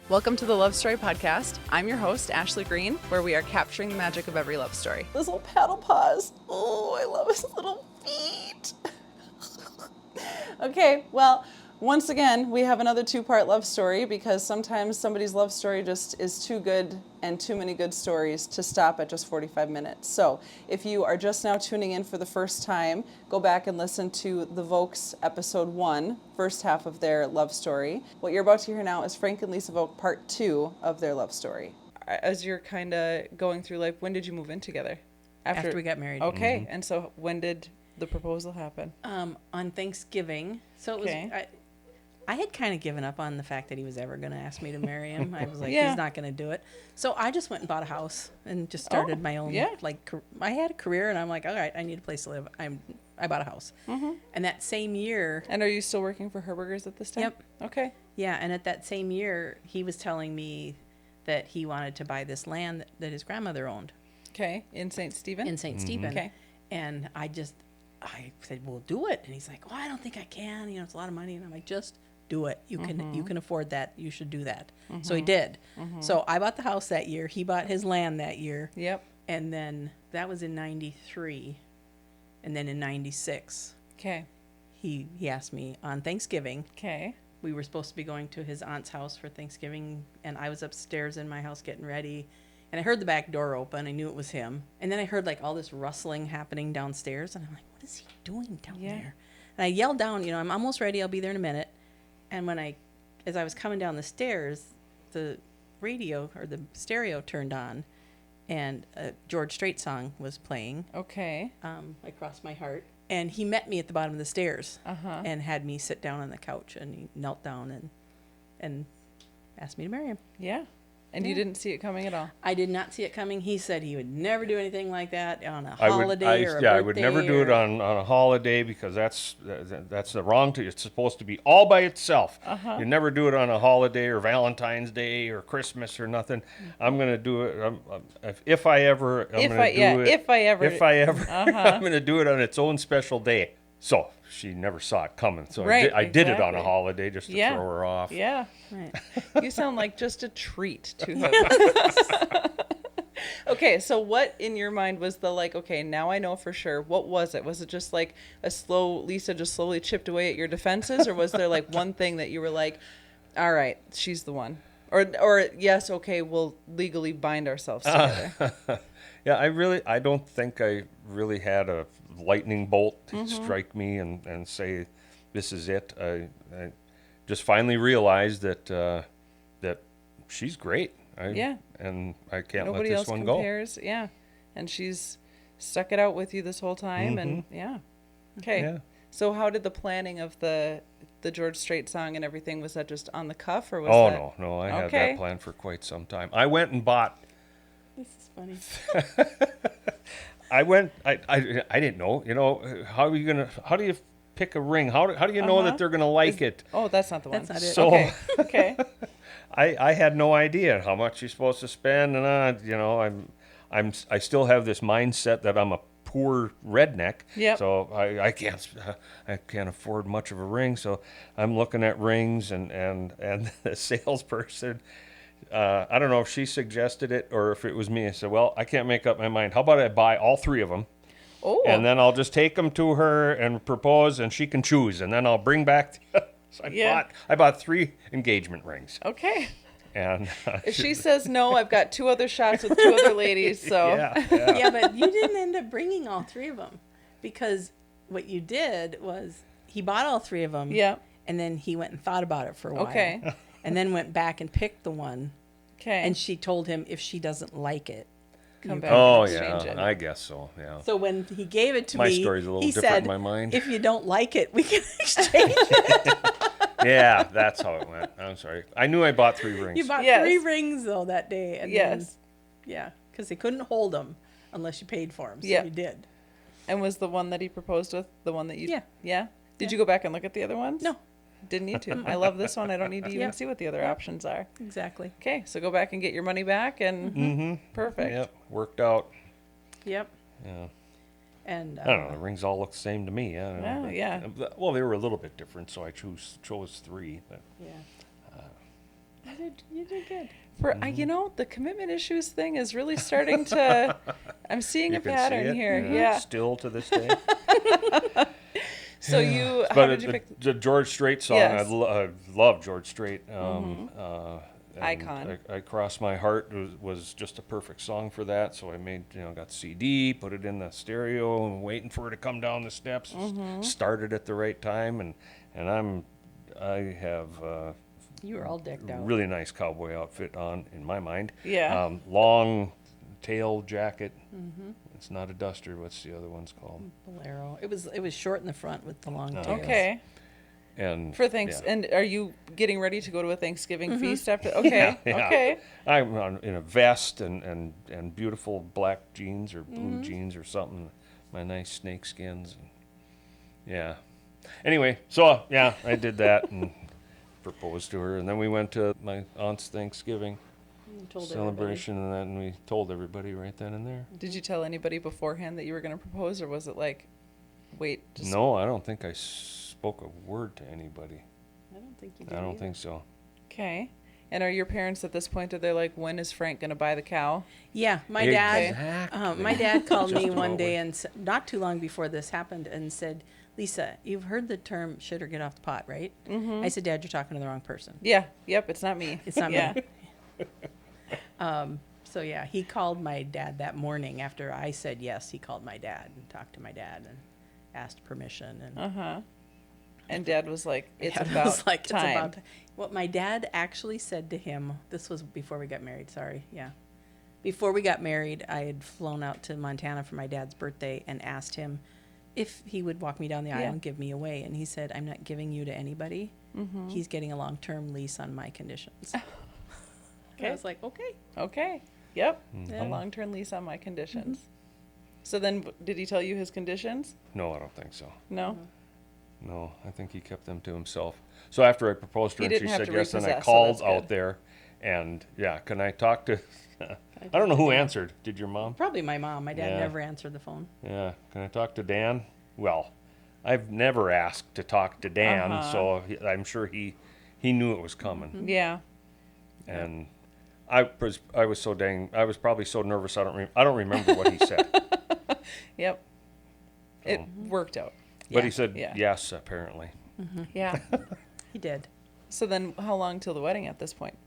Welcome to the Love Story Podcast. I'm your host, Ashley Green, where we are capturing the magic of every love story. Those little paddle paws. Oh, I love his little feet. Okay, well, once again, we have another two-part love story because sometimes somebody's love story just is too good and too many good stories to stop at just 45 minutes. So if you are just now tuning in for the first time, go back and listen to the Vouks episode 1, first half of their love story. What you're about to hear now is Frank and Lisa Vouk part 2 of their love story. As you're kind of going through life, when did you move in together? After we got married. Okay, and so when did the proposal happen? On Thanksgiving. So it was, I had kind of given up on the fact that he was ever going to ask me to marry him. I was like, he's not going to do it. So I just went and bought a house and just started my own, I had a career and I'm like, all right, I need a place to live. I bought a house. Mm-hmm. And that same year. And are you still working for Herberger's at this time? Yep. Okay. Yeah. And at that same year, he was telling me that he wanted to buy this land that his grandmother owned. Okay. In St. Stephen? In St. Stephen. Okay. And I said, well, do it. And he's like, well, I don't think I can. You know, it's a lot of money. And I'm like, just do it. You can afford that. You should do that. So he did. So I bought the house that year. He bought his land that year. Yep. And then that was in 93. And then in 96. Okay. He asked me on Thanksgiving. Okay. We were supposed to be going to his aunt's house for Thanksgiving. And I was upstairs in my house getting ready. And I heard the back door open. I knew it was him. And then I heard like all this rustling happening downstairs. And I'm like, what is he doing down there? And I yelled down, you know, I'm almost ready. I'll be there in a minute. And as I was coming down the stairs, the radio or the stereo turned on and a George Strait song was playing. Okay. I Crossed My Heart. And he met me at the bottom of the stairs and had me sit down on the couch. And he knelt down and asked me to marry him. Yeah. And you didn't see it coming at all? I did not see it coming. He said he would never do anything like that on a holiday or a birthday. I would never do it on a holiday because that's the wrong thing. It's supposed to be all by itself. You never do it on a holiday or Valentine's Day or Christmas or nothing. I'm going to do it if I ever, I'm going to do it on its own special day. So she never saw it coming. So I did it on a holiday just to throw her off. Yeah. Right. You sound like just a treat to her. Okay, so what in your mind was the okay, now I know for sure. What was it? Was it just like Lisa just slowly chipped away at your defenses? Or was there one thing that you were like, all right, she's the one? Or yes, okay, we'll legally bind ourselves together. Yeah, I don't think I really had a lightning bolt strike me and say, this is it. I just finally realized that she's great. And I can't Nobody let else this one compares. go. Yeah. And she's stuck it out with you this whole time. And Okay. Yeah. So how did the planning of the George Strait song and everything, was that just on the cuff or was that? No. I had that planned for quite some time. I went and bought. This is funny. I didn't know. You know, how do you pick a ring? How do you know that they're gonna like it? Oh, that's not the one. That's not it. So, okay. I had no idea how much you're supposed to spend, and I still have this mindset that I'm a poor redneck. Yep. So I can't afford much of a ring. So I'm looking at rings, and the salesperson. I don't know if she suggested it or if it was me. I said, well, I can't make up my mind. How about I buy all 3 of them? Oh. And then I'll just take them to her and propose, and she can choose. And then I'll bring back. So I bought 3 engagement rings. Okay. And if she says no, I've got 2 other shots with 2 other ladies. So yeah, but you didn't end up bringing all 3 of them because what you did was he bought all 3 of them. Yeah. And then he went and thought about it for a while. Okay. And then went back and picked the one. Okay. And she told him if she doesn't like it, come back and exchange it. I guess so, yeah. So when he gave it to my me, story's a little he different said, in my mind. If you don't like it, we can exchange it. Yeah, that's how it went. I'm sorry. I knew I bought 3 rings. You bought 3 rings, though, that day. And yes. Because they couldn't hold them unless you paid for them, so you did. And was the one that he proposed with the one that you... Yeah. Yeah? Did you go back and look at the other ones? No. Didn't need to. I love this one. I don't need to even see what the other options are. Exactly. Okay, so go back and get your money back, and perfect. Yep, worked out. Yep. Yeah. And I don't know. The rings all look the same to me. I don't know. Yeah. Well, they were a little bit different, so I chose 3. But You did good. The commitment issues thing is really starting to. I'm seeing You a can see pattern it, here. Yeah. Still to this day. So how But did you pick? the George Strait song, Yes. I love George Strait. And Icon. I Cross My Heart was just a perfect song for that. So I got the CD, put it in the stereo, and waiting for it to come down the steps. Started at the right time, and I have You were all decked out. really nice cowboy outfit on, in my mind. Yeah. Long tail jacket. It's not a duster. What's the other one's called? Bolero. It was short in the front with the long tails. Okay. And For thanks, yeah. and are you getting ready to go to a Thanksgiving feast after? Okay. Yeah. Okay. I'm in a vest and beautiful black jeans or blue jeans or something. My nice snake skins. Yeah. Anyway, so yeah, I did that and proposed to her, and then we went to my aunt's Thanksgiving You told celebration, and then we told everybody right then and there. Did you tell anybody beforehand that you were going to propose, or was it like, wait? Just No, I don't think I spoke a word to anybody. I don't think you did. I don't either. think so. Okay. And are your parents at this point? Are they like, when is Frank going to buy the cow? Yeah, my dad. Exactly. My dad called me Just one about day and not too long before this happened and said, "Lisa, you've heard the term shit or get off the pot, right?" I said, "Dad, you're talking to the wrong person. Yeah. Yep. It's not me. It's not yeah. me." So yeah, he called my dad that morning after I said yes. He called my dad and talked to my dad and asked permission. And And Dad was like, "It's Dad about was like, time." It's about what my dad actually said to him. This was before we got married. Sorry, yeah. Before we got married, I had flown out to Montana for my dad's birthday and asked him if he would walk me down the aisle Yeah. and give me away. And he said, "I'm not giving you to anybody. He's getting a long-term lease on my conditions." Okay. I was like, okay. Okay. Yep. Yeah. A long-term lease on my conditions. So then, did he tell you his conditions? No, I don't think so. No. No, I think he kept them to himself. So after I proposed to He her and she didn't have said to yes, and I repossess, so called that's good. out there, and yeah, can I talk to? I don't know who answered. Did your mom? Probably my mom. My dad Yeah. never answered the phone. Yeah. Can I talk to Dan? Well, I've never asked to talk to Dan, so I'm sure he knew it was coming. Yeah. And I was probably so nervous I don't remember what he said. Yep. It worked out. But Yeah, he said yeah. yes, apparently. Yeah. He did. So then, how long till the wedding at this point?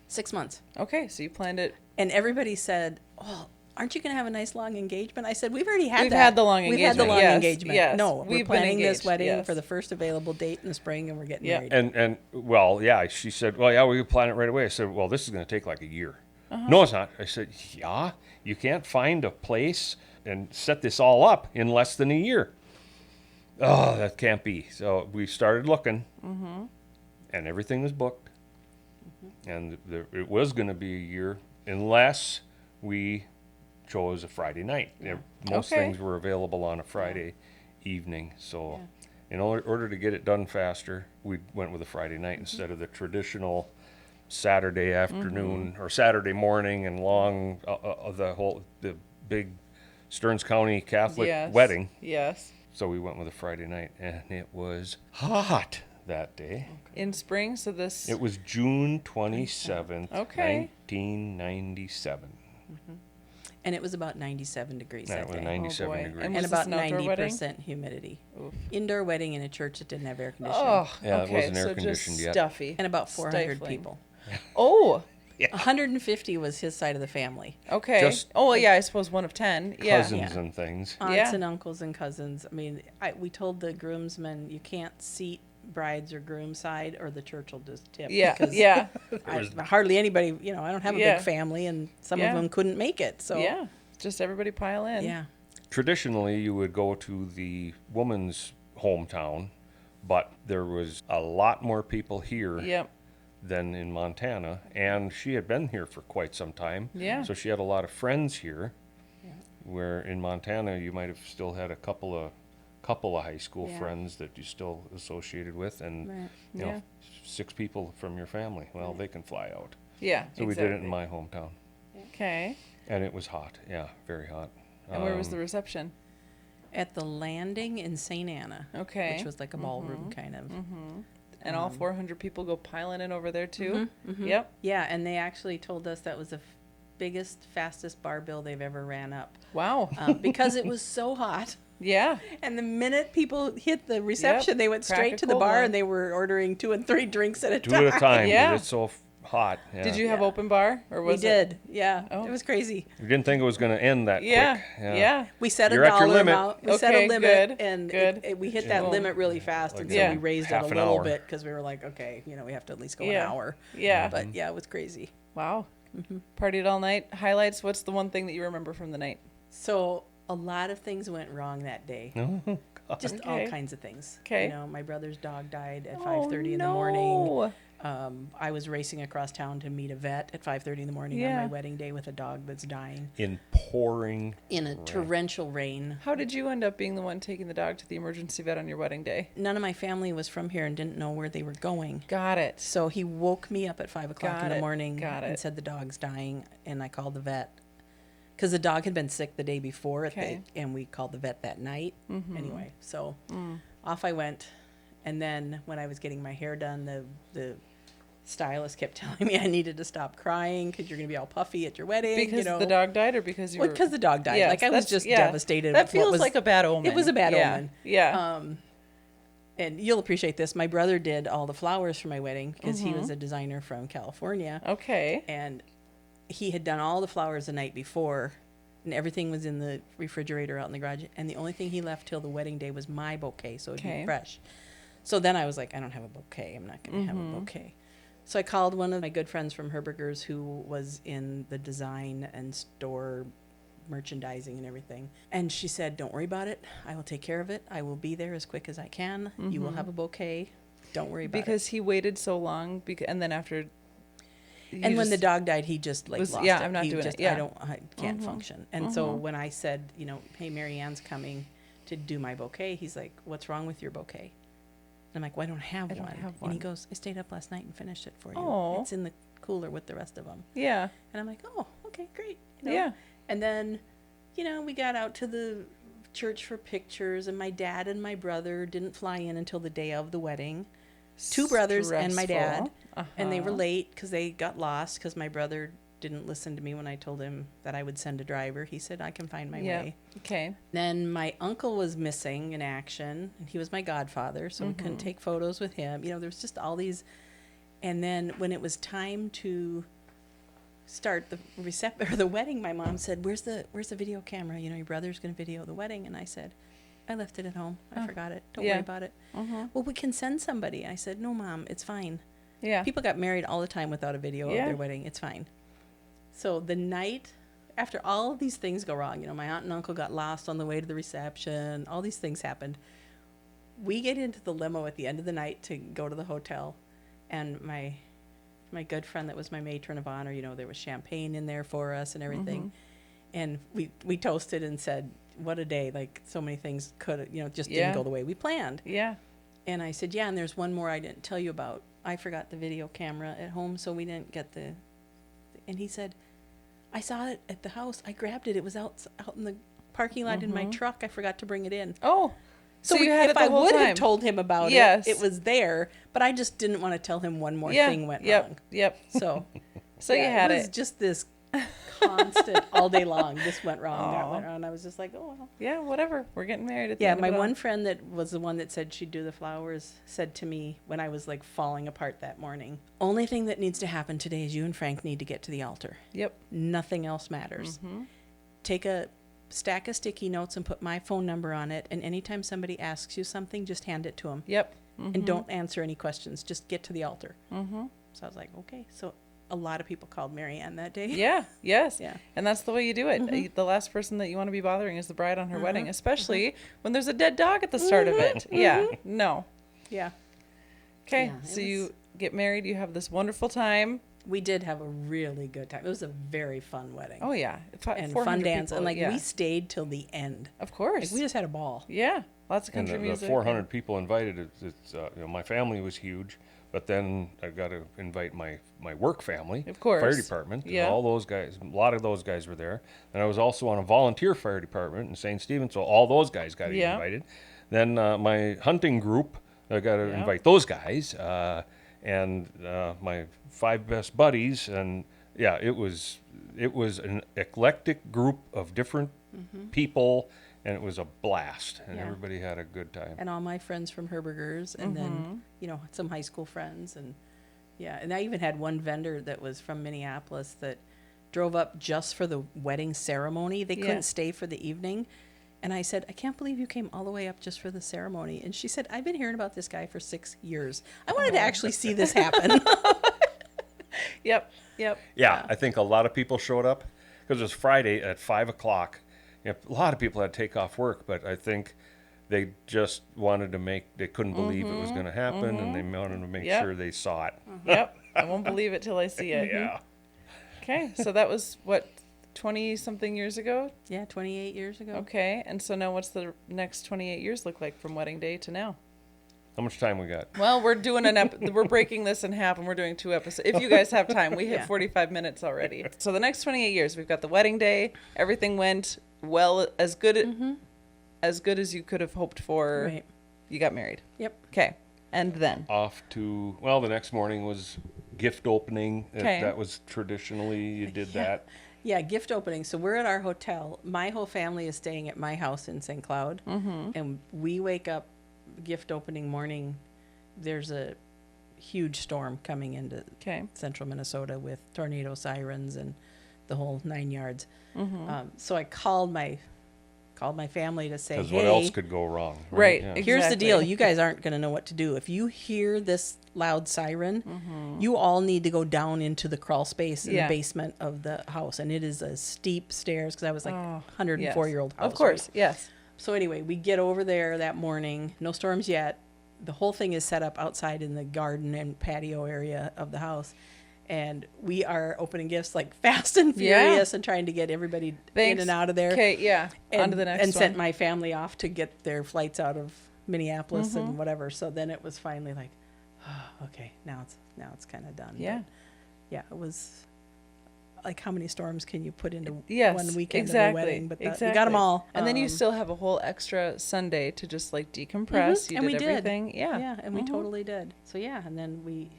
6 months. Okay, so you planned it. And everybody said, "Oh, aren't you going to have a nice long engagement?" I said, "We've already had We've that. had the long We've had the engagement, long yes, engagement. yes. No, We've we're been planning this engaged, wedding yes. for the first available date in the spring, and we're getting Yep. married." And well, yeah, she said, well, yeah, we could plan it right away. I said, well, this is going to take like a year. No, it's not. I said, yeah, you can't find a place and set this all up in less than a year. Oh, that can't be. So we started looking, and everything was booked. And it was going to be a year unless we chose a Friday night. Most Okay. things were available on a Friday evening. So in order to get it done faster, we went with a Friday night instead of the traditional Saturday afternoon or Saturday morning and long the big Stearns County Catholic Yes. wedding. Yes. So we went with a Friday night, and it was hot that day. In spring, so this. It was June 27th, Okay. 1997. And it was about 97 degrees That that was day. 97 boy. degrees. And And was this about an outdoor wedding? 90% humidity. Oof. Indoor wedding in a church that didn't have air conditioning. Oh, Yeah, it okay. wasn't air so conditioned just yet. stuffy. And about 400 Stifling. people. Oh, 150 was his side of the family. okay. Just oh, well, yeah, I suppose one of 10. Yeah. Cousins Yeah. and things. Aunts Yeah. and uncles and cousins. I mean, we told the groomsmen, you can't seat brides or groom side or the church will just tip. Yeah. because Yeah. hardly anybody, I don't have a Yeah. big family and some Yeah. of them couldn't make it. So Yeah. Just everybody pile in. yeah. Traditionally, you would go to the woman's hometown, but there was a lot more people here Yep. than in Montana, and she had been here for quite some time. Yeah. So she had a lot of friends here. Where in Montana, you might have still had a couple of high school Yeah. friends that you still associated with, and Right. you Yeah. know, 6 people from your family. Well, they can fly out. Yeah. So we did it in my hometown, Okay. and it was hot. Yeah, very hot. And where was the reception? At the landing in St. Anna. Okay. Which was like a ballroom kind of. And all 400 people go piling in over there too. Yep. Yeah, and they actually told us that was the biggest, fastest bar bill they've ever ran up. Wow. Because it was so hot. Yeah. And the minute people hit the reception, they went Crack straight a to the cold bar one. and they were ordering 2 and 3 drinks at a Two time. at a time. Yeah. 'Cause it's so hot. Yeah. Did you have open bar or We was did. Yeah. Oh. It was crazy. You didn't think it was going to end that Yeah. quick. Yeah. We set You're a at your dollar limit. amount. We set Okay, a limit, good, and good. we hit that Cool. limit really fast, and so Yeah. we raised it half a an little hour. bit because we were like, okay, we have to at least go Yeah. an hour. Yeah. But yeah, it was crazy. Wow. Partied all night. Highlights. What's the one thing that you remember from the night? So a lot of things went wrong that day. No. Just Okay. all kinds of things. Okay. My brother's dog died at 5:30 in the morning. No. I was racing across town to meet a vet at 5:30 in the morning on Yeah. my wedding day with a dog that's dying In pouring. in a torrential rain. How did you end up being the one taking the dog to the emergency vet on your wedding day? None of my family was from here and didn't know where they were going. Got it. So he woke me up at 5 o'clock Got in the it. morning Got and it. said the dog's dying, and I called the vet because the dog had been sick the day before, Okay. and we called the vet that night. Anyway, so off I went, and then when I was getting my hair done, the stylist kept telling me I needed to stop crying because you're going to be all puffy at your wedding. Because the dog died or because you were... Because the dog died. Yes, like I was that's- just yeah. devastated. That with what feels was- like a bad omen. It was a bad Yeah. omen. Yeah. And you'll appreciate this. My brother did all the flowers for my wedding because he was a designer from California. Okay. And he had done all the flowers the night before, and everything was in the refrigerator out in the garage. And the only thing he left till the wedding day was my bouquet, so it'd Okay. be fresh. So then I was like, I don't have a bouquet. I'm not going to have a bouquet. So I called one of my good friends from Herberger's who was in the design and store merchandising and everything. And she said, don't worry about it. I will take care of it. I will be there as quick as I can. You will have a bouquet. Don't worry about it. Because he waited so long, and then after... And when the dog died, he just like was- lost yeah, it. I'm not He doing it, just, yeah. I can't function. And so when I said, hey, Mary Ann's coming to do my bouquet, he's like, what's wrong with your bouquet? And I'm like, well, I don't have I don't one. have And he one. goes, I stayed up last night and finished it for you. Aw. It's in the cooler with the rest of them. Yeah. And I'm like, oh, okay, great. Yeah. And then, we got out to the church for pictures, and my dad and my brother didn't fly in until the day of the wedding. 2 brothers and my dad. Stressful. And they were Uh-huh. late because they got lost because my brother didn't listen to me when I told him that I would send a driver. He said, I can find my Yeah. way. Okay. Then my uncle was missing in action, and he was my godfather, so we couldn't take photos with him. There was just all these. And then when it was time to start the wedding, my mom said, where's the video camera? Your brother's going to video the wedding. And I said, I left it at home. I forgot it. Don't Yeah. worry about it. Well, we can send somebody. I said, no, Mom, it's fine. Yeah. People got married all the time without a video of Yeah. their wedding. It's fine. So the night after all of these things go wrong, my aunt and uncle got lost on the way to the reception. All these things happened. We get into the limo at the end of the night to go to the hotel, and my good friend that was my matron of honor, there was champagne in there for us and everything. And we toasted and said, what a day. Like, so many things could, just Yeah. didn't go the way we planned. Yeah. And I said, yeah, and there's one more I didn't tell you about. I forgot the video camera at home, so we didn't get the... And he said, I saw it at the house. I grabbed it. It was out in the parking lot in my truck. I forgot to bring it in. Oh. So you had if it the I whole would time. have told him about Yes. it was there, but I just didn't want to tell him one more Yeah. thing went Yep. wrong. Yep. So, So you had it was it. just this constant all day long. This went wrong, that Aw. went wrong. I was just like, oh, well. Yeah, whatever. We're getting married at the Yeah, end of my it all. one friend that was the one that said she'd do the flowers said to me when I was like falling apart that morning, only thing that needs to happen today is you and Frank need to get to the altar. Yep. Nothing else matters. Take a stack of sticky notes and put my phone number on it, and anytime somebody asks you something, just hand it to them. Yep. And don't answer any questions. Just get to the altar. So I was like, okay. So a lot of people called Mary Ann that day. Yeah. Yes. Yeah. And that's the way you do it. The last person that you want to be bothering is the bride on her wedding, especially when there's a dead dog at the start of it. Yeah. No. Yeah. Okay. Yeah, it So you get married. You have this wonderful time. We did have a really good time. It was a very fun wedding. Oh yeah. And 400 fun dance. people, And like yeah. we stayed till the end. Of course. Like we just had a ball. Yeah. Lots of And country the music. 400 people invited, it's my family was huge, but then I got to invite my work family, Of course. fire department. Yeah. All those guys, a lot of those guys were there. And I was also on a volunteer fire department in St. Stephen, so all those guys got Yeah. invited. Then my hunting group I got to Yeah. invite those guys and my 5 best buddies, and yeah, it was an eclectic group of different people, and it was a blast, and Yeah. everybody had a good time. And all my friends from Herberger's, and then, you know, some high school friends. And yeah, and I even had one vendor that was from Minneapolis that drove up just for the wedding ceremony. They Yeah. couldn't stay for the evening. And I said, I can't believe you came all the way up just for the ceremony. And she said, I've been hearing about this guy for 6 years. I wanted to actually see this happen. Yep. Yeah, I think a lot of people showed up because it was Friday at 5 o'clock. A lot of people had to take off work, but I think they just wanted to they couldn't believe it was going to happen, and they wanted to make Yep. sure they saw it. Yep. I won't believe it till I see it. Yeah. Okay. So that was what, 20 something years ago? Yeah, 28 years ago. Okay. And so now what's the next 28 years look like from wedding day to now? How much time we got? Well, we're doing we're breaking this in half and we're doing 2 episodes. If you guys have time, we hit Yeah. 45 minutes already. So the next 28 years, we've got the wedding day. Everything went well, as good as you could have hoped for. Right. You got married. Yep. Okay. And then Off to, well, the next morning was gift opening. Okay. That was traditionally, you did Yeah. that. Yeah, gift opening. So we're at our hotel. My whole family is staying at my house in St. Cloud. And we wake up gift opening morning. There's a huge storm coming into okay. central Minnesota with tornado sirens and the whole 9 yards. So I called my family to say, Because hey, what else could go wrong? Right. Yeah. here's the Exactly. deal. You guys aren't going to know what to do. If you hear this loud siren, you all need to go down into the crawl space in Yeah. the basement of the house. And it is a steep stairs because I was like Oh, 104-year-old house. Of course. right? Yes. So anyway, we get over there that morning. No storms yet. The whole thing is set up outside in the garden and patio area of the house. And we are opening gifts like fast and Yeah. furious and trying to get everybody in Thanks. and out of there. Okay. Yeah. And, On to the next and one. sent my family off to get their flights out of Minneapolis and whatever. So then it was finally like, oh, okay, now it's kind of done. Yeah. But yeah, it was like, how many storms can you put into Yes, one weekend exactly, of a wedding? But we got exactly. them all. And then you still have a whole extra Sunday to just like decompress. You and did we did. everything. Yeah. Yeah, and we totally did. So yeah, and then we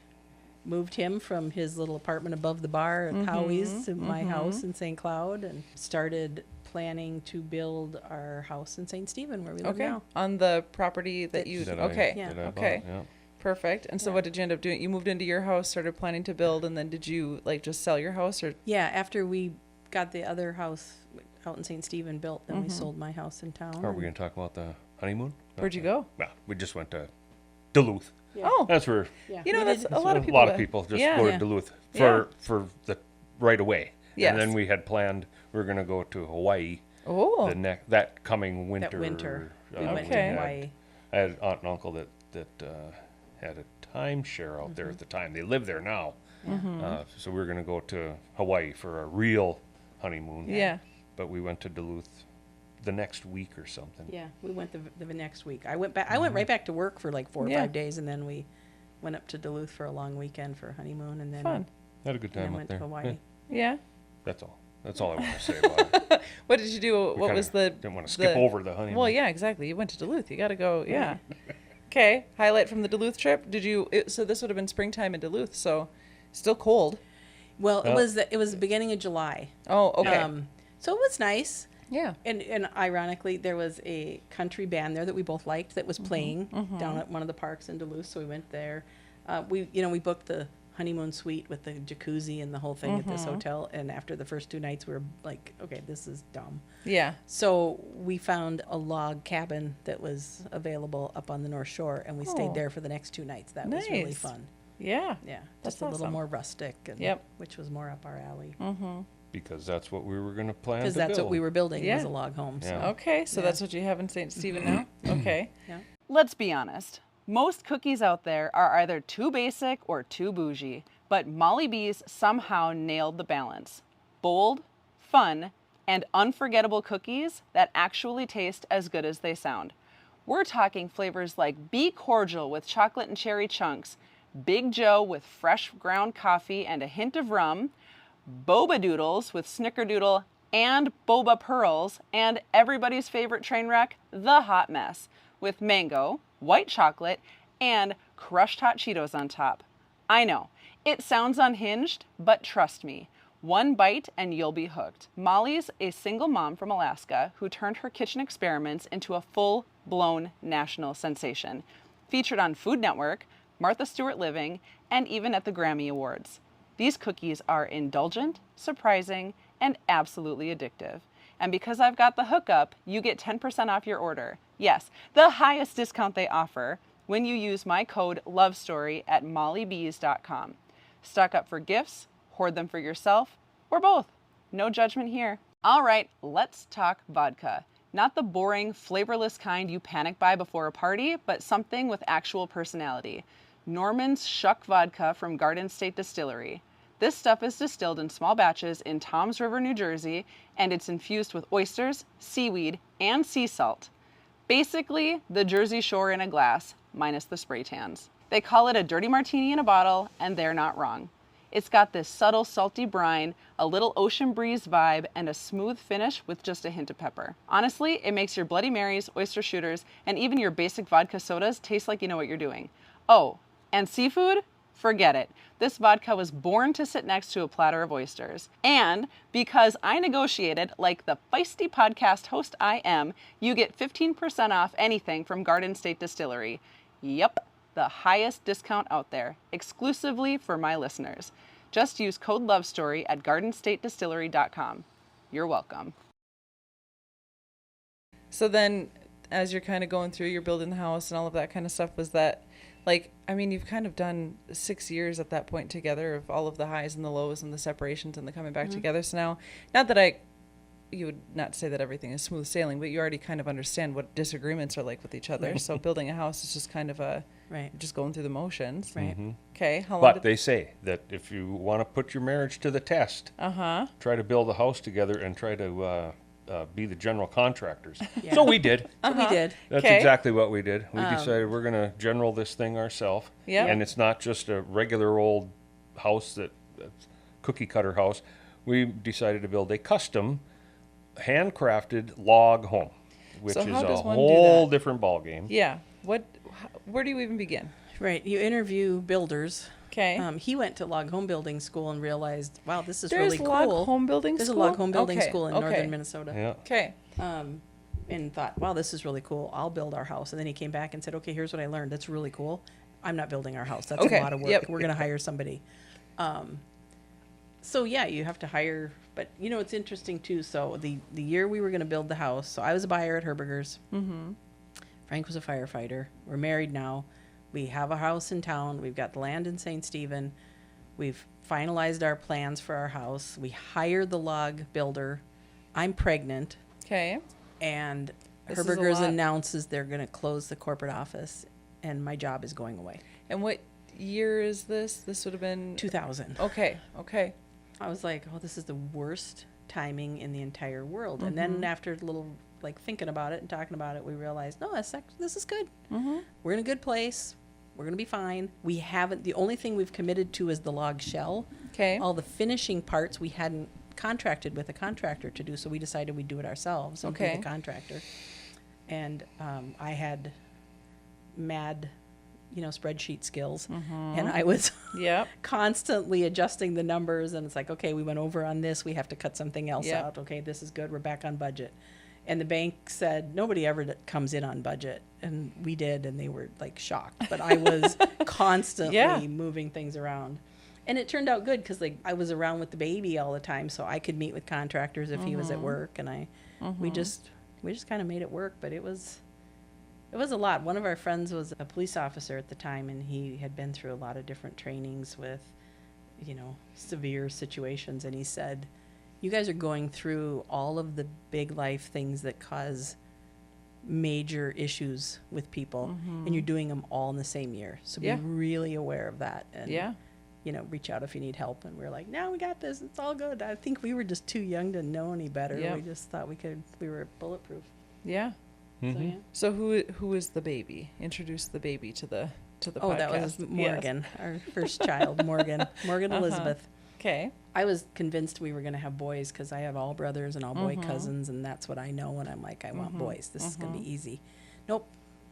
moved him from his little apartment above the bar at Howie's to my house in St. Cloud and started planning to build our house in St. Stephen where we live Okay. now. On the property that you. That Okay. Yeah. that I bought, Okay. yeah. Perfect. And so Yeah. what did you end up doing? You moved into your house, started planning to build, and then did you like just sell your house or? Yeah, after we got the other house out in St. Stephen built, then we sold my house in town. Are we going to talk about the honeymoon? Where'd you go? Well, we just went to Duluth. Yeah. Oh, That's where Yeah, you know, we that's did. a lot of a people. lot of people just yeah. go to Yeah. Duluth Yeah. for the right away. Yes. And then we had planned we were going to go to Hawaii Oh, that coming winter. That winter, we Uh, went Okay. to Hawaii. I had an aunt and uncle that had a timeshare out there at the time. They live there now. So we were going to go to Hawaii for a real honeymoon. yeah. But we went to Duluth the next week or something. Yeah, we went the next week. I went back. I went right back to work for like 4 or Yeah. 5 days, and then we went up to Duluth for a long weekend for a honeymoon, and then Fun. Had a good and then time up went there. to Hawaii. Yeah, Yeah. that's all. That's all I want to say about it. What did you do? We What was the? Didn't want to skip over the honeymoon. Well, yeah, exactly. You went to Duluth. You got to go. Yeah. Okay. Highlight from the Duluth trip. Did you? So this would have been springtime in Duluth. So still cold. Well, Well- it was the beginning of July. Oh, okay. So it was nice. yeah. And ironically, there was a country band there that we both liked that was playing down at one of the parks in Duluth. So we went there. We booked the honeymoon suite with the jacuzzi and the whole thing at this hotel. And after the first 2 nights, we were like, okay, this is dumb. Yeah. So we found a log cabin that was available up on the North Shore, and we Oh. stayed there for the next 2 nights. That was really Nice. fun. Yeah. Yeah, That's just a little awesome. more rustic, and Yep. which was more up our alley. Because that's what we were going to plan Because to that's what build. we were building was Yeah. a log home. So. Yeah. Okay. So Yeah. that's what you have in St. Stephen now. Okay. Yeah. Let's be honest. Most cookies out there are either too basic or too bougie, but Molly B's somehow nailed the balance. Bold, fun, and unforgettable cookies that actually taste as good as they sound. We're talking flavors like Be Cordial with chocolate and cherry chunks, Big Joe with fresh ground coffee and a hint of rum, Boba Doodles with Snickerdoodle and Boba Pearls, and everybody's favorite train wreck, the Hot Mess, with mango, white chocolate, and crushed hot Cheetos on top. I know, it sounds unhinged, but trust me, one bite and you'll be hooked. Molly's a single mom from Alaska who turned her kitchen experiments into a full-blown national sensation. Featured on Food Network, Martha Stewart Living, and even at the Grammy Awards. These cookies are indulgent, surprising, and absolutely addictive. And because I've got the hookup, you get 10% off your order. Yes, the highest discount they offer when you use my code LOVESTORY at mollybees.com. Stock up for gifts, hoard them for yourself, or both. No judgment here. All right, let's talk vodka. Not the boring, flavorless kind you panic buy before a party, but something with actual personality. Norman's Shuck Vodka from Garden State Distillery. This stuff is distilled in small batches in Toms River, New Jersey, and it's infused with oysters, seaweed, and sea salt. Basically, the Jersey Shore in a glass, minus the spray tans. They call it a dirty martini in a bottle, and they're not wrong. It's got this subtle salty brine, a little ocean breeze vibe, and a smooth finish with just a hint of pepper. Honestly, it makes your Bloody Marys, oyster shooters, and even your basic vodka sodas taste like you know what you're doing. Oh, and seafood? Forget it. This vodka was born to sit next to a platter of oysters. And because I negotiated like the feisty podcast host I am, you get 15% off anything from Garden State Distillery. Yep, the highest discount out there, exclusively for my listeners. Just use code LOVESTORY at gardenstatedistillery.com. You're welcome. So then, as you're kind of going through, you're building the house and all of that kind of stuff, was that, like, I mean, you've kind of done 6 years at that point together of all of the highs and the lows and the separations and the coming back together. So now, not that you would not say that everything is smooth sailing, but you already kind of understand what disagreements are like with each other. Right. So building a house is just kind of just going through the motions. Right. Mm-hmm. Okay. But they say that if you want to put your marriage to the test, try to build a house together and try to be the general contractors. Yeah. So we did. We did. That's exactly what we did. We decided we're going to general this thing ourselves. Yeah. And it's not just a regular old house that's cookie cutter house. We decided to build a custom, handcrafted log home, which is a whole different ball game. Yeah. Where do you even begin? Right. You interview builders. Okay. He went to log home building school and realized, wow, this is There's really cool. log home building There's school? a log home building school in northern Minnesota. Yeah. Okay. And thought, wow, this is really cool. I'll build our house. And then he came back and said, okay, here's what I learned. That's really cool. I'm not building our house. That's a lot of work. Yep. We're going to hire somebody. So yeah, you have to hire. But you know, it's interesting too. So the year we were going to build the house, so I was a buyer at Herberger's. Mm-hmm. Frank was a firefighter. We're married now. We have a house in town. We've got the land in St. Stephen. We've finalized our plans for our house. We hired the log builder. I'm pregnant. Okay. And Herberger's announces they're going to close the corporate office, and my job is going away. And what year is this? This would have been 2000. Okay. I was like, oh, this is the worst timing in the entire world. Mm-hmm. And then after a little thinking about it and talking about it, we realized, no, this is good. Mm-hmm. We're in a good place. We're going to be fine. We haven't, the only thing we've committed to is the log shell. Okay. All the finishing parts we hadn't contracted with a contractor to do, so we decided we'd do it ourselves and pay the contractor. And I had mad, spreadsheet skills, and I was constantly adjusting the numbers, and it's like, okay, we went over on this, we have to cut something else out. Okay, this is good, we're back on budget. And the bank said, nobody ever comes in on budget. And we did, and they were shocked. But I was constantly moving things around. And it turned out good because I was around with the baby all the time, so I could meet with contractors if he was at work. And we just kind of made it work. But it was a lot. One of our friends was a police officer at the time, and he had been through a lot of different trainings with, severe situations. And he said, you guys are going through all of the big life things that cause major issues with people, and you're doing them all in the same year. So be really aware of that, and reach out if you need help. And we're like, no, we got this. It's all good. I think we were just too young to know any better. We just thought we were bulletproof. Yeah. Mm-hmm. So who is the baby? Introduce the baby to the podcast. That was Morgan, our first child, Morgan Elizabeth. Okay. I was convinced we were going to have boys because I have all brothers and all boy cousins, and that's what I know. And I'm like, I want boys. This is going to be easy. Nope,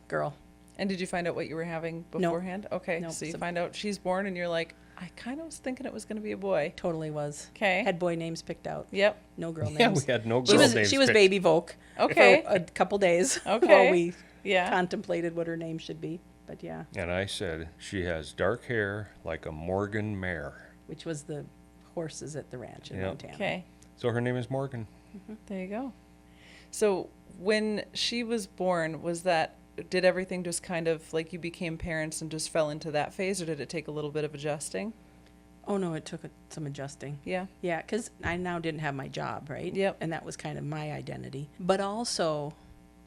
girl. And did you find out what you were having No. beforehand? Okay, No, so you so- find out she's born and you're like, I kind of was thinking it was going to be a boy. Totally was. Okay. Had boy names picked out. Yep. No girl names. Yeah, we had no She girl was names she was picked. baby Vouk. Okay. For a couple days. Okay. While we Yeah. contemplated what her name should be. But yeah, And I said, she has dark hair like a Morgan mare. which was the horses at the ranch in Yep. Montana. Okay. So her name is Morgan. There you go. So when she was born, did everything just kind of like you became parents and just fell into that phase, or did it take a little bit of adjusting? Oh no, it took some adjusting. Yeah. Yeah, because I now didn't have my job, right? Yep. And that was kind of my identity. But also,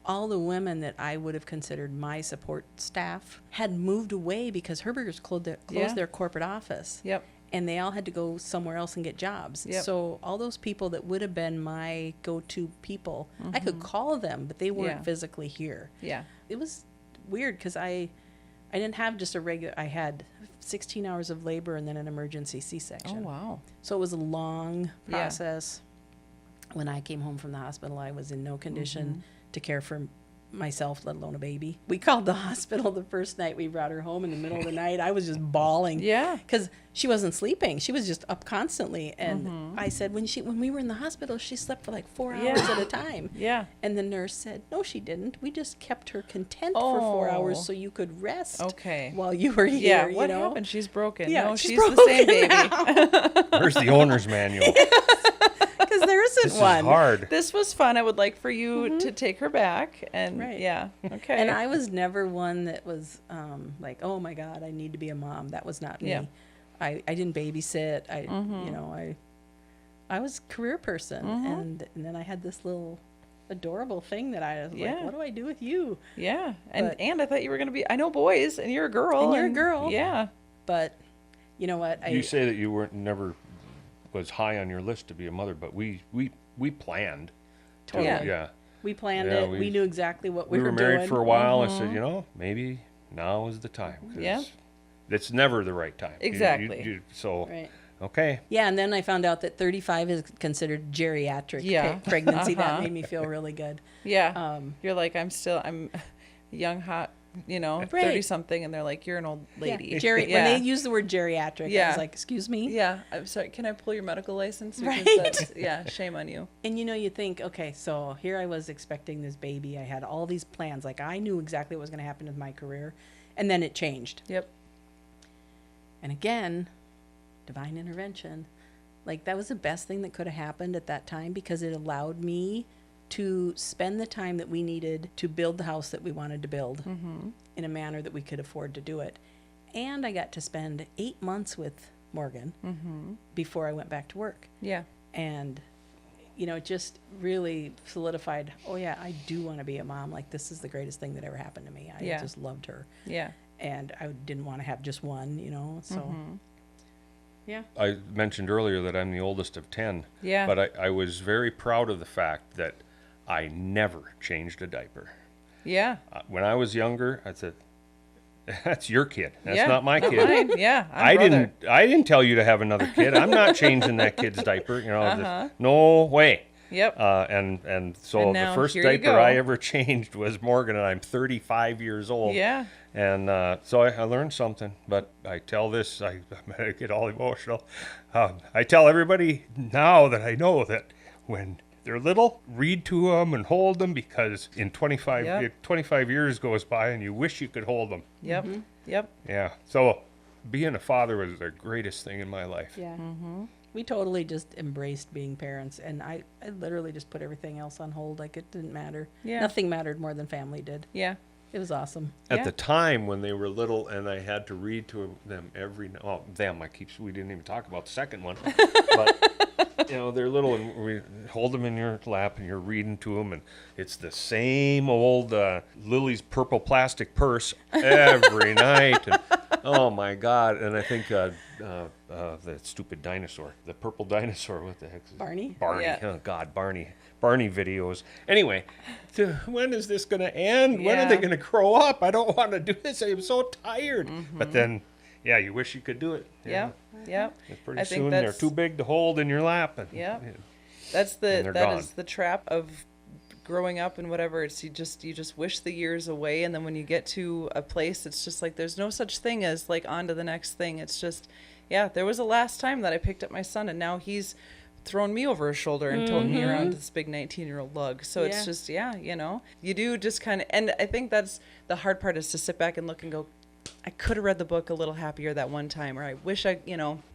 all the women that I would have considered my support staff had moved away because Herberger's closed Yeah. their corporate office. Yep. And they all had to go somewhere else and get jobs. Yep. So all those people that would have been my go-to people, I could call them, but they weren't Yeah. physically here. Yeah. It was weird because I didn't have just a regular. I had 16 hours of labor and then an emergency C-section. Oh wow. So it was a long Yeah. process. When I came home from the hospital, I was in no condition to care for myself, let alone a baby. We called the hospital the first night we brought her home in the middle of the night. I was just bawling. Yeah. Because she wasn't sleeping. She was just up constantly. And I said, when we were in the hospital, she slept for like 4 hours Yeah. at a time. Yeah. And the nurse said, no, she didn't. We just kept her content for 4 hours Oh. so you could rest Okay. while you were here. Yeah. You What know? happened? She's broken. Yeah, No, she's she's the same broken baby. Where's the owner's manual? Because there isn't This one. is hard. This was fun. I would like for you to take her back. And Right. yeah. Okay. And I was never one that was like, oh my God, I need to be a mom. That was not me. Yeah. I didn't babysit. I was a career person. And then I had this little adorable thing that I was Yeah. like, what do I do with you? Yeah. But- And I thought you were going to be, I know boys, and you're a girl. And you're a girl. Yeah. But you know what? You say that you weren't never was high on your list to be a mother, but we planned. to- Totally. Yeah. We planned Yeah, it. We knew exactly what we We were were married doing. for a while. I said, maybe now is the time. 'Cause Yeah. It's never the right time. Exactly. So, Right. okay. Yeah, and then I found out that 35 is considered geriatric Yeah. pregnancy. That Uh-huh. made me feel really good. Yeah. You're like, I'm young, hot, 30 something. And they're like, you're an old lady. Yeah. When they use the word geriatric, I Yeah. was like, excuse me? Yeah. I'm sorry. Can I pull your medical license? Because Right. that's, shame on you. And you think, okay, so here I was expecting this baby. I had all these plans. Like I knew exactly what was going to happen with my career. And then it changed. Yep. And again, divine intervention. Like that was the best thing that could have happened at that time because it allowed me to spend the time that we needed to build the house that we wanted to build in a manner that we could afford to do it. And I got to spend 8 months with Morgan before I went back to work. Yeah. And, it just really solidified, oh yeah, I do want to be a mom. Like this is the greatest thing that ever happened to me. I Yeah. just loved her. Yeah. And I didn't want to have just one, so. Yeah. I mentioned earlier that I'm the oldest of 10. Yeah. But I was very proud of the fact that I never changed a diaper. Yeah. When I was younger, I said, "That's your kid. That's Yeah. not my kid." Mine. Yeah. I didn't tell you to have another kid. I'm not changing that kid's diaper. No way. Yep. And so And the now first here you diaper go. I ever changed was Morgan, and I'm 35 years old. Yeah. And so I learned something. But I tell this, I'm going to get all emotional. I tell everybody now that I know that when they're little, read to them and hold them, because in 25 years goes by and you wish you could hold them. Yep. Yep. Yeah. So being a father was the greatest thing in my life. Yeah. We totally just embraced being parents, and I literally just put everything else on hold. Like it didn't matter. Yeah. Nothing mattered more than family did. Yeah. It was awesome. At Yeah. the time when they were little and I had to read to them we didn't even talk about the second one. But, they're little and we hold them in your lap and you're reading to them, and it's the same old Lily's purple plastic purse every night. And, oh my God. And I think the stupid dinosaur, the purple dinosaur, what the heck is it? Barney? Barney. Yeah. Oh God, Barney videos. Anyway, when is this going to end? When are Yeah. they going to grow up? I don't want to do this. I'm so tired. But then, yeah, you wish you could do it. Yep. Yep. And pretty I think soon they're that's- too big to hold in your lap. And, Yeah. yeah. That they're is gone. the trap of growing up and whatever, it's you just wish the years away, and then when you get to a place, it's just like there's no such thing as like on to the next thing. It's just, yeah, there was a last time that I picked up my son, and now he's thrown me over his shoulder and toted me around this big 19-year-old lug. So it's just, you do just kind of, and I think that's the hard part, is to sit back and look and go, I could have read the book a little happier that one time, or I wish I,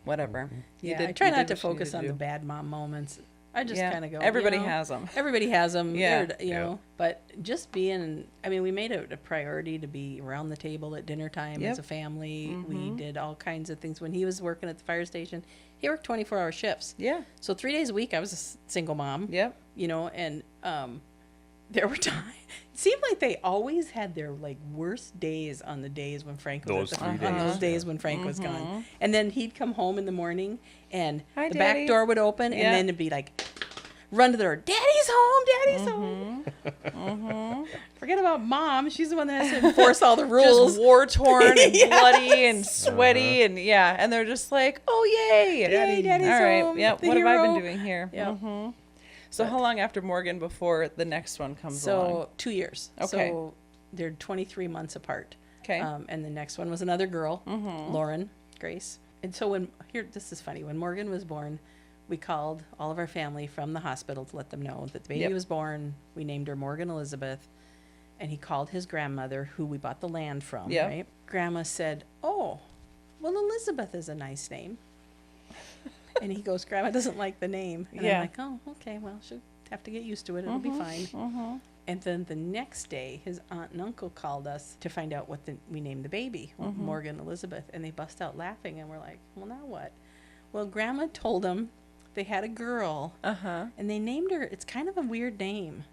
whatever. Yeah, I try not to focus on the bad mom moments. I just kind of go. Everybody has them. Everybody has them. Yeah. You know, but just being, I mean, we made it a priority to be around the table at dinner time as a family. We did all kinds of things. When he was working at the fire station, he worked 24-hour shifts. Yeah. So 3 days a week, I was a single mom. Yep. You know, and there were times, it seemed like they always had their like worst days on the days when Frank was on those days when Frank was gone. And then he'd come home in the morning and the back door would open and then it'd be like, run to the door, Daddy's home, Daddy's home. Forget about Mom. She's the one that has to enforce all the rules. Just war-torn and bloody and sweaty and and they're just like, oh, yay. Yay, Daddy's all right. home. Yep. What have I been doing here? Yep. So how long after Morgan before the next one comes along? So 2 years. Okay. So they're 23 months apart. Okay. And the next one was another girl, Lauren Grace. And so this is funny. When Morgan was born, we called all of our family from the hospital to let them know that the baby was born. We named her Morgan Elizabeth. And he called his grandmother, who we bought the land from, right? Grandma said, oh, well, Elizabeth is a nice name. And he goes, Grandma doesn't like the name. And I'm like, oh, okay, well, she'll have to get used to it. It'll be fine. And then the next day, his aunt and uncle called us to find out what we named the baby, Morgan Elizabeth. And they bust out laughing. And we're like, well, now what? Well, Grandma told them they had a girl. And they named her, it's kind of a weird name,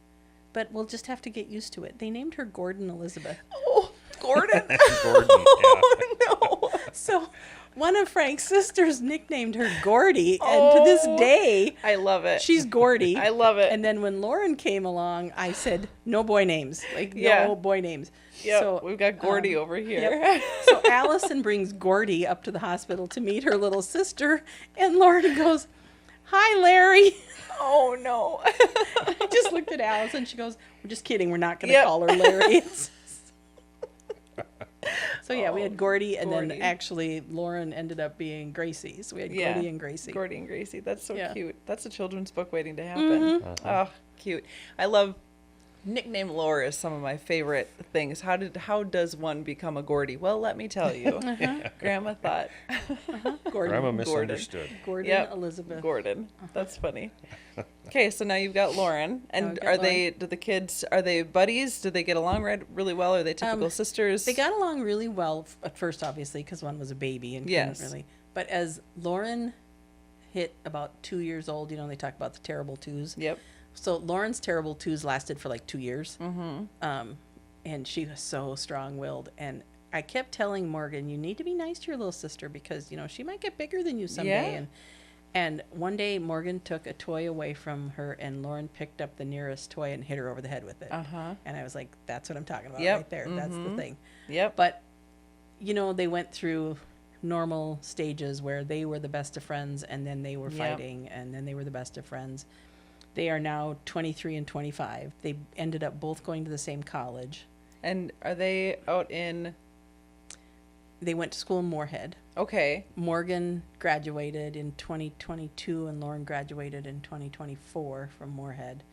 but we'll just have to get used to it. They named her Gordon Elizabeth. Oh, Gordon? Gordon, oh, no. So one of Frank's sisters nicknamed her Gordy, and to this day, I love it. She's Gordy. I love it. And then when Lauren came along, I said, no boy names. Like, no boy names. Yeah, so, we've got Gordy over here. Yep. So Allison brings Gordy up to the hospital to meet her little sister, and Lauren goes, hi, Larry. Oh, no. I just looked at Allison. She goes, we're just kidding. We're not going to call her Larry. So, we had Gordy, and then actually Lauren ended up being Gracie. So we had Gordy and Gracie. Gordy and Gracie. That's so cute. That's a children's book waiting to happen. Oh, cute. I love nickname lore is some of my favorite things. How does one become a Gordy? Well, let me tell you. Grandma thought. Gordon. Grandma misunderstood. Gordon Elizabeth. Gordon. That's funny. Okay, so now you've got Lauren. And are they buddies? Do they get along really well? Are they typical sisters? They got along really well at first, obviously, because one was a baby and couldn't really. But as Lauren hit about 2 years old, they talk about the terrible twos. Yep. So Lauren's terrible twos lasted for like 2 years. And she was so strong-willed. And I kept telling Morgan, you need to be nice to your little sister because, she might get bigger than you someday. Yeah. And one day Morgan took a toy away from her and Lauren picked up the nearest toy and hit her over the head with it. And I was like, that's what I'm talking about right there. That's the thing. Yep. But, they went through normal stages where they were the best of friends and then they were fighting and then they were the best of friends. They are now 23 and 25. They ended up both going to the same college. And are they out in... They went to school in Moorhead. Okay. Morgan graduated in 2022 and Lauren graduated in 2024 from Moorhead.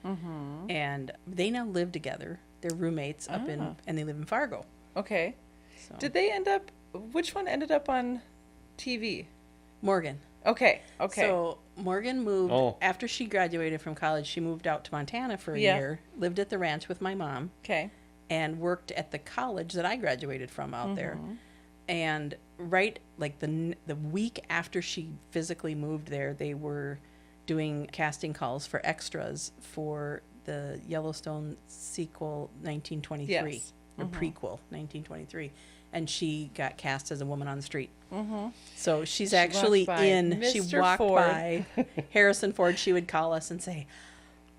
And they now live together. They're roommates and they live in Fargo. Okay. So. Did they end up... Which one ended up on TV? Morgan. Okay. So Morgan moved after she graduated from college. She moved out to Montana for a year, lived at the ranch with my mom. Okay. And worked at the college that I graduated from out there. And right like the week after she physically moved there, they were doing casting calls for extras for the Yellowstone sequel 1923 or prequel 1923. And she got cast as a woman on the street. So she's actually she walked by Harrison Ford. She would call us and say,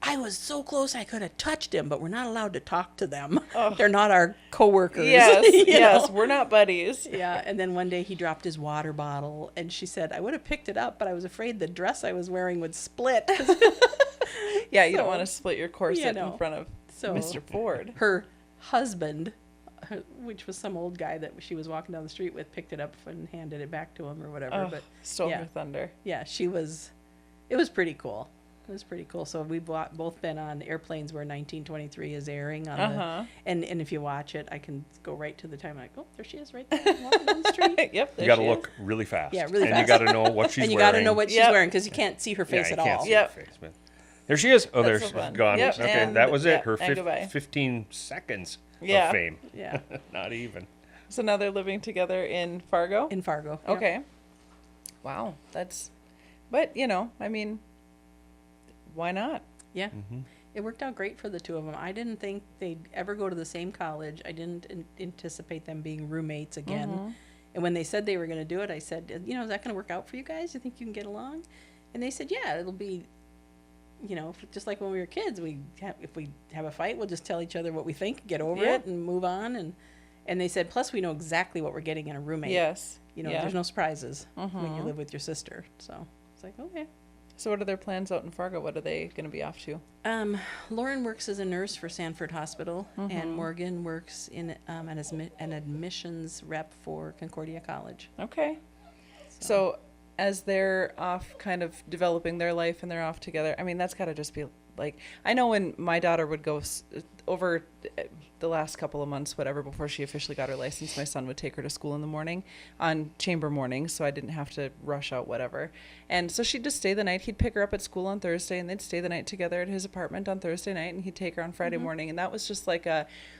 I was so close I could have touched him, but we're not allowed to talk to them. They're not our coworkers. Yes, we're not buddies. Yeah, and then one day he dropped his water bottle, and she said, I would have picked it up, but I was afraid the dress I was wearing would split. Yeah, you don't So, want to split your corset know, in front of so Mr. Ford. her husband, which was some old guy that she was walking down the street with, picked it up and handed it back to him or whatever. Oh, But stole yeah. her thunder. yeah, it was pretty cool. It was pretty cool. So we've both been on airplanes where 1923 is airing on and if you watch it, I can go right to the time. Like, oh, there she is right there walking down the street. Yep. You got to look really fast. Yeah, really and fast. you got to know what she's And you wearing. got to know what she's Yep. wearing because you can't see her face yeah, at you can't all. see Yep. her face, but there she is. Oh, That's there's so fun. gone. Yep, Okay, and- that was it. yep, Her and goodbye. 15 seconds Yeah. of fame. Yeah, Not even. So now they're living together in Fargo? in Fargo. Yep. Okay. Wow. But, I mean, why not? Yeah. It worked out great for the two of them. I didn't think they'd ever go to the same college. I didn't anticipate them being roommates again. And when they said they were going to do it, I said, is that going to work out for you guys? You think you can get along? And they said, yeah, it'll be, just like when we were kids. If we have a fight, we'll just tell each other what we think, get over Yeah. it, and move on. And they said, plus we know exactly what we're getting in a roommate. Yes. There's no surprises when you live with your sister. So it's like, okay. So what are their plans out in Fargo? What are they going to be off to? Lauren works as a nurse for Sanford Hospital, and Morgan works in an admissions rep for Concordia College. Okay. So as they're off kind of developing their life and they're off together, I mean, that's got to just be like, I know when my daughter would go over the last couple of months, whatever, before she officially got her license, my son would take her to school in the morning on chamber mornings, so I didn't have to rush out, whatever. And so she'd just stay the night. He'd pick her up at school on Thursday, and they'd stay the night together at his apartment on Thursday night, and he'd take her on Friday morning. And that was just like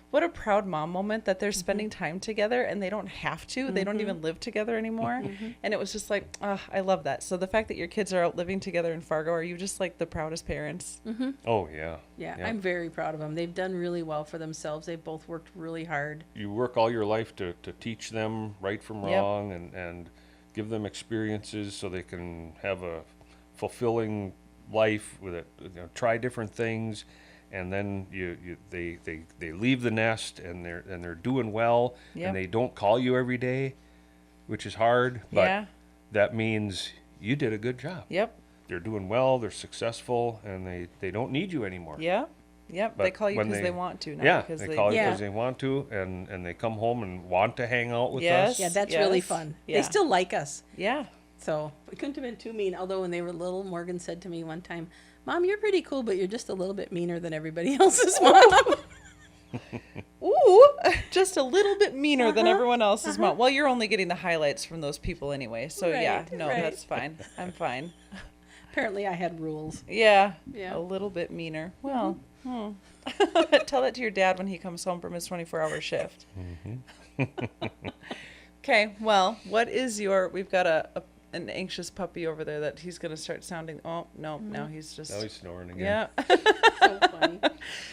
what a proud mom moment that they're spending time together, and they don't have to. They don't even live together anymore. And it was just like, I love that. So the fact that your kids are out living together in Fargo, are you just like the proudest parents? Oh, yeah. Yeah, I'm very proud of them. They've done really well for themselves. They've both worked really hard. You work all your life to teach them right from Yep. wrong and give them experiences so they can have a fulfilling life with it. Try different things, and then they leave the nest and they're doing well, Yep. and they don't call you every day, which is hard, but Yeah. that means you did a good job. Yep. They're doing well, they're successful, and they don't need you anymore. Yep. Yep. They But call you when because they want to, not Yeah, because they call you Yeah. because they want to, and they come home and want to hang out with Yes. us. Yeah, that's really Yes. fun. Yeah. They still like us. Yeah. So we couldn't have been too mean. Although when they were little, Morgan said to me one time, Mom, you're pretty cool, but you're just a little bit meaner than everybody else's mom. Ooh, just a little bit meaner than everyone else's mom. Well, you're only getting the highlights from those people anyway. So yeah, Right, no, right. that's fine. I'm fine. Apparently I had rules. Yeah, Yeah. a little bit meaner. Well, tell that to your dad when he comes home from his 24-hour shift. Okay, well, what is we've got an anxious puppy over there that he's going to start sounding, oh, no, now he's just, Now he's snoring again. yeah. So funny.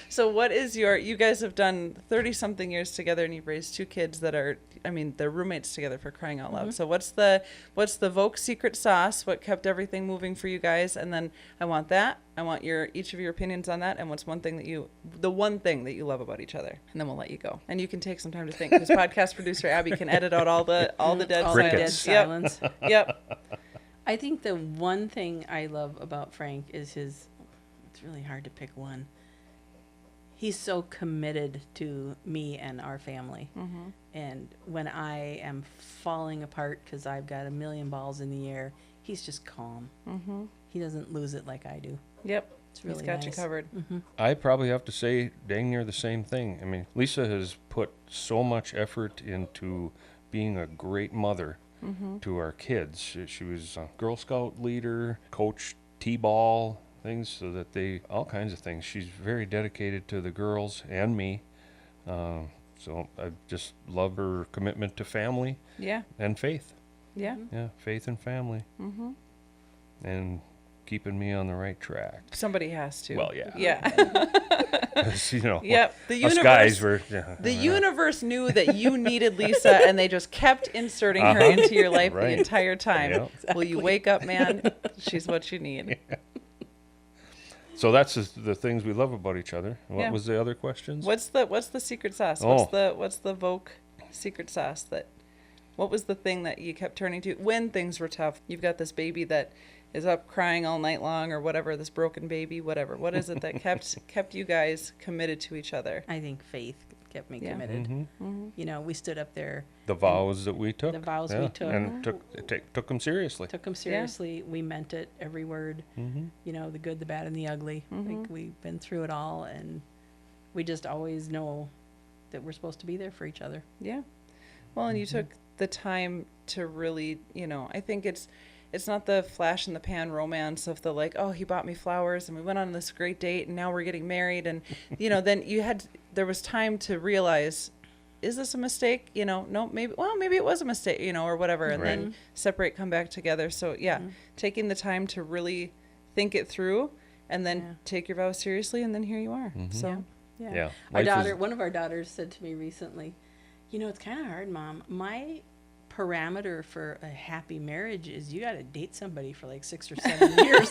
So what is you guys have done 30-something years together, and you've raised two kids that are, I mean, they're roommates together, for crying out loud. So what's the Vouk secret sauce? What kept everything moving for you guys? And then I want each of your opinions on that, and what's the one thing that you love about each other? And then we'll let you go. And you can take some time to think, because podcast producer Abby can edit out all the dead All the dead Crickets. silence. Yep. I think the one thing I love about Frank is it's really hard to pick one. He's so committed to me and our family. And when I am falling apart because I've got a million balls in the air, he's just calm. He doesn't lose it like I do. Yep. It's really He's got you nice. covered. I probably have to say dang near the same thing. I mean, Lisa has put so much effort into being a great mother to our kids. She was a Girl Scout leader, coached T-ball, things, so that all kinds of things. She's very dedicated to the girls and me. So I just love her commitment to family Yeah. and faith. Yeah. Yeah, faith and family. And keeping me on the right track. Somebody has to. Well, yeah. Yeah. You know, Yep. The us universe. guys were. Yeah, The universe knew that you needed Lisa, and they just kept inserting her into your life the Right. entire time. Yep. Will you wake up, man? She's what you need. So that's the things we love about each other. What Yeah. was the other questions? What's the secret sauce? Oh. What's the Vouk secret sauce what was the thing that you kept turning to when things were tough? You've got this baby that is up crying all night long or whatever, this broken baby, whatever. What is it that kept you guys committed to each other? I think faith kept me Yeah. committed. Mm-hmm. You know, we stood up there. The vows that we took. The vows we took. And took them seriously. Took them seriously. We meant it, every word. Mm-hmm. You know, the good, the bad, and the ugly. Mm-hmm. Like, we've been through it all, and we just always know that we're supposed to be there for each other. Yeah. Well, and you took the time to really, you know, I think it's not the flash in the pan romance of the like, oh, he bought me flowers and we went on this great date and now we're getting married. And, you know, then there was time to realize, is this a mistake? You know, no, maybe it was a mistake, you know, or whatever. And then separate, come back together. So yeah, taking the time to really think it through and then take your vows seriously. And then here you are. So Yeah. One of our daughters said to me recently, you know, it's kind of hard, Mom. My parameter for a happy marriage is you got to date somebody for like 6 or 7 years.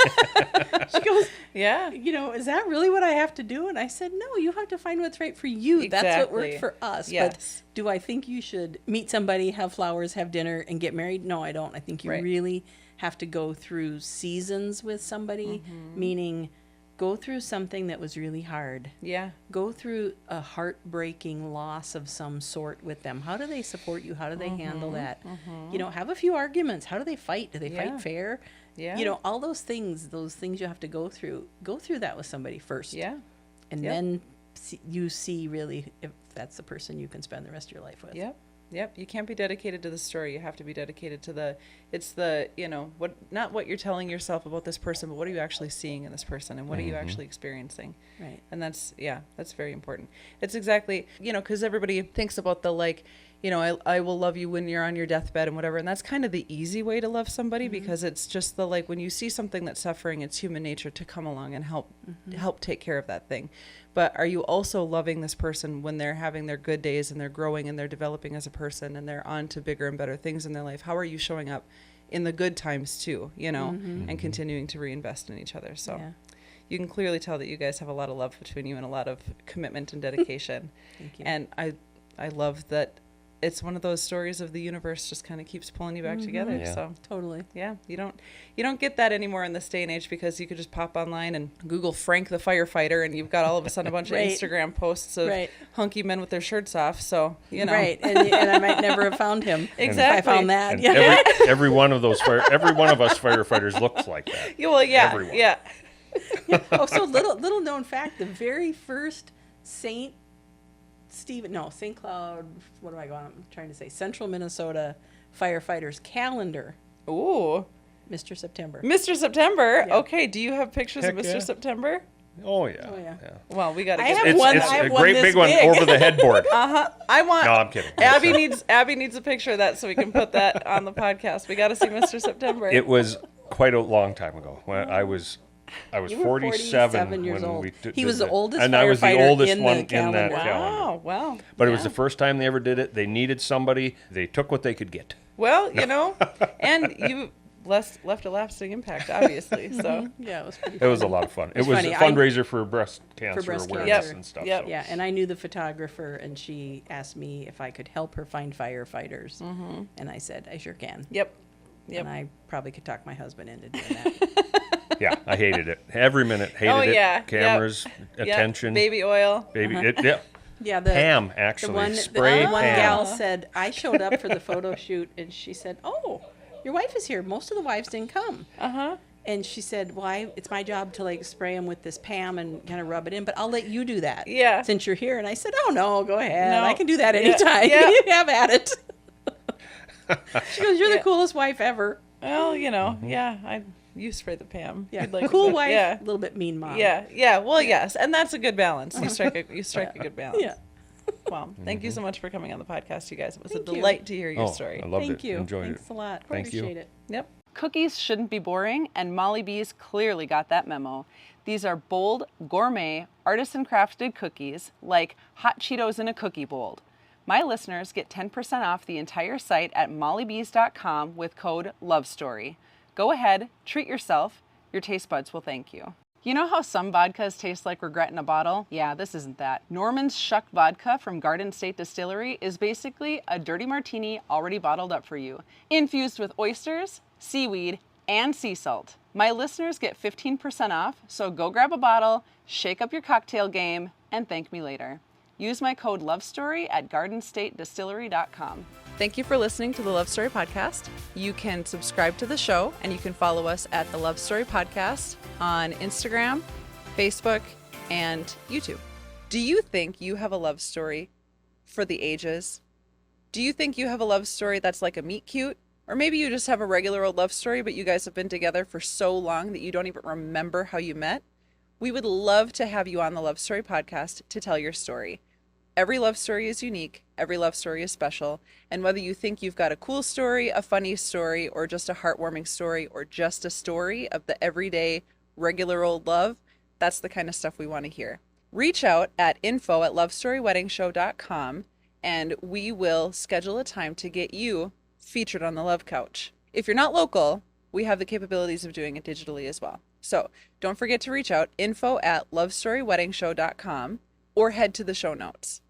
She goes, yeah, you know, is that really what I have to do? And I said, no, you have to find what's right for you. Exactly. That's what worked for us. Yes. But do I think you should meet somebody, have flowers, have dinner, and get married? No, I don't. I think you really have to go through seasons with somebody, meaning go through something that was really hard. Yeah. Go through a heartbreaking loss of some sort with them. How do they support you? How do they handle that? You know, have a few arguments. How do they fight? Do they fight fair? Yeah. You know, all those things you have to go through. Go through that with somebody first. Yeah. And then you see really if that's the person you can spend the rest of your life with. Yep. Yep. You can't be dedicated to the story. You have to be dedicated to you know, not what you're telling yourself about this person, but what are you actually seeing in this person and what are you actually experiencing? Right. And that's very important. It's exactly, you know, because everybody thinks about the like, you know, I will love you when you're on your deathbed and whatever. And that's kind of the easy way to love somebody because it's just the like when you see something that's suffering, it's human nature to come along and help take care of that thing. But are you also loving this person when they're having their good days and they're growing and they're developing as a person and they're on to bigger and better things in their life? How are you showing up in the good times too, you know, and continuing to reinvest in each other? So you can clearly tell that you guys have a lot of love between you and a lot of commitment and dedication. Thank you. And I love that it's one of those stories of the universe just kind of keeps pulling you back together. Yeah. So Totally. yeah, you don't get that anymore in this day and age because you could just pop online and Google Frank the firefighter and you've got all of a sudden a bunch of Instagram posts of hunky men with their shirts off. So, you know. Right. And I might never have found him. Exactly. If I found that. And every one of us firefighters looks like that. Yeah, well, yeah. Everyone. Yeah. Oh, so little known fact, the very first St. Cloud, what am I going? I'm trying to say Central Minnesota firefighters calendar. Ooh. Mr. September. Mr. September. Yeah. Okay, do you have pictures of Mr. September? Oh yeah. Oh, yeah. Well, we got to I get have it. one. It's I have a one great this big one big. over the headboard. I want. No, I'm kidding. Abby needs a picture of that so we can put that on the podcast. We got to see Mr. September. It was quite a long time ago. When I was You were 47 years when old. we did He was the that. oldest and I was the firefighter oldest in the one in that calendar. calendar. Wow. But it was the first time they ever did it. They needed somebody. They took what they could get. Well, you know, and you left a lasting impact, obviously. So Yeah, it was pretty It was a funny. lot of fun. It It's was funny. a fundraiser for breast cancer breast awareness cancer. and stuff. Yep. So. Yeah, and I knew the photographer, and she asked me if I could help her find firefighters. And I said, I sure can. Yep. And I probably could talk my husband into doing that. Yeah, I hated it. Every minute, hated Oh, it. yeah. Cameras, Yep. attention. Baby oil. Baby, yeah. Yeah, the Pam, actually. the Spray one Pam. gal said, I showed up for the photo shoot, and she said, oh, your wife is here. Most of the wives didn't come. And she said, well, it's my job to like spray them with this Pam and kind of rub it in, but I'll let you do that. Yeah. Since you're here. And I said, oh no, go ahead. No. I can do that Yeah. anytime. Yeah. You have at it. She goes, you're the coolest wife ever. Well, you know, you spray the Pam. Yeah. You'd like Cool it, wife, Yeah. a little bit mean mom. Yeah. Well, yes, and that's a good balance. You strike a good balance. Yeah. Well, thank you so much for coming on the podcast, you guys. It was Thank a you. delight to hear your story. I loved Thank it. you. Enjoyed Thanks it. a lot. Thank you. Appreciate it. Yep. Cookies shouldn't be boring, and Molly B's clearly got that memo. These are bold, gourmet, artisan-crafted cookies, like hot Cheetos in a cookie bowl. My listeners get 10% off the entire site at mollybees.com with code LOVESTORY. Go ahead, treat yourself. Your taste buds will thank you. You know how some vodkas taste like regret in a bottle? Yeah, this isn't that. Norman's Shuck Vodka from Garden State Distillery is basically a dirty martini already bottled up for you, infused with oysters, seaweed, and sea salt. My listeners get 15% off, so go grab a bottle, shake up your cocktail game, and thank me later. Use my code LOVESTORY at gardenstatedistillery.com. Thank you for listening to the Love Story Podcast. You can subscribe to the show, and you can follow us at the Love Story Podcast on Instagram, Facebook, and YouTube. Do you think you have a love story for the ages? Do you think you have a love story that's like a meet cute? Or maybe you just have a regular old love story, but you guys have been together for so long that you don't even remember how you met? We would love to have you on the Love Story Podcast to tell your story. Every love story is unique. Every love story is special. And whether you think you've got a cool story, a funny story, or just a heartwarming story, or just a story of the everyday, regular old love, that's the kind of stuff we want to hear. Reach out at info@lovestoryweddingshow.com and we will schedule a time to get you featured on the Love Couch. If you're not local, we have the capabilities of doing it digitally as well. So don't forget to reach out, info@lovestoryweddingshow.com, or head to the show notes.